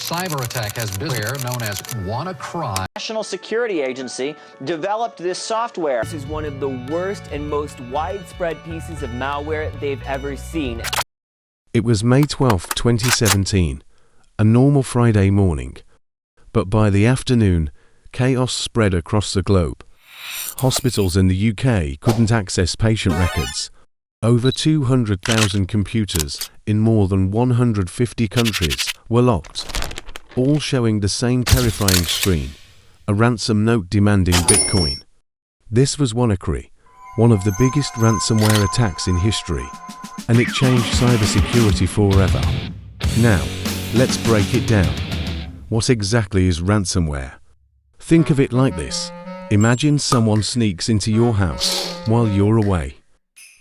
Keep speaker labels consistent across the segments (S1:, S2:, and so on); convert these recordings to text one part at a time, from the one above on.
S1: cyber attack has been known as WannaCry.
S2: National Security Agency developed this software.
S3: This is one of the worst and most widespread pieces of malware they've ever seen.
S4: It was May 12, 2017, a normal Friday morning. But by the afternoon, chaos spread across the globe. Hospitals in the UK couldn't access patient records. Over 200,000 computers in more than 150 countries were locked, all showing the same terrifying screen, a ransom note demanding Bitcoin. This was WannaCry, one of the biggest ransomware attacks in history, and it changed cybersecurity forever. Now, let's break it down. What exactly is ransomware? Think of it like this. Imagine someone sneaks into your house while you're away.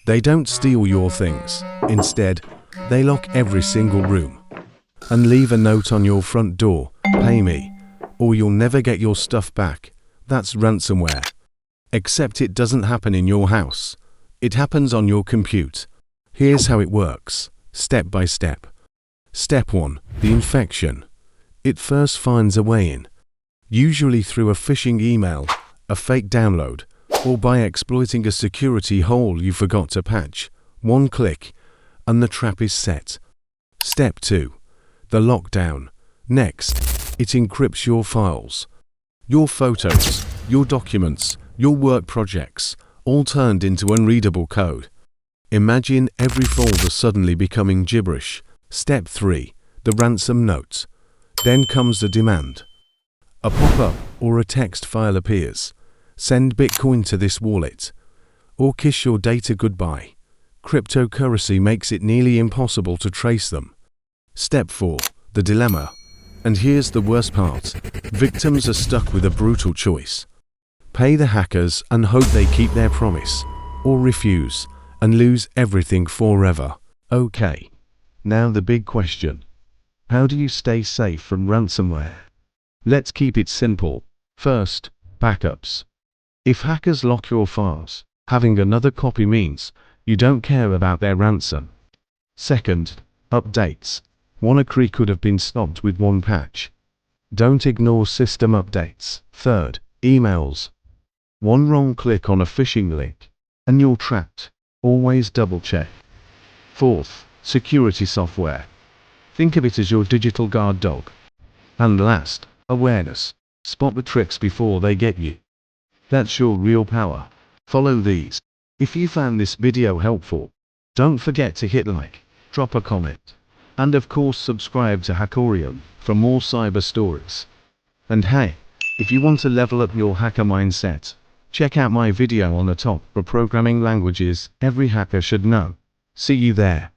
S4: They don't steal your things. Instead, they lock every single room and leave a note on your front door, "Pay me, or you'll never get your stuff back." That's ransomware. Except it doesn't happen in your house. It happens on your compute. Here's how it works, step by step. Step 1. The infection. It first finds a way in, usually through a phishing email, a fake download, or by exploiting a security hole you forgot to patch. One click, and the trap is set. Step 2. The lockdown. Next, it encrypts your files. Your photos, your documents, your work projects, all turned into unreadable code. Imagine every folder suddenly becoming gibberish. Step 3. The ransom note. Then comes the demand. A pop-up or a text file appears. Send Bitcoin to this wallet, or kiss your data goodbye. Cryptocurrency makes it nearly impossible to trace them. Step 4. The dilemma. And here's the worst part. Victims are stuck with a brutal choice. Pay the hackers and hope they keep their promise, or refuse and lose everything forever. Okay, now the big question. How do you stay safe from ransomware? Let's keep it simple. First, backups. If hackers lock your files, having another copy means you don't care about their ransom. Second, updates. WannaCry could have been stopped with one patch. Don't ignore system updates. Third, emails. One wrong click on a phishing link, and you're trapped. Always double check. Fourth, security software. Think of it as your digital guard dog. And last, awareness. Spot the tricks before they get you. That's your real power. Follow these. If you found this video helpful, don't forget to hit like, drop a comment, and of course subscribe to Hackorium for more cyber stories. And hey, if you want to level up your hacker mindset, check out my video on the top for programming languages every hacker should know. See you there.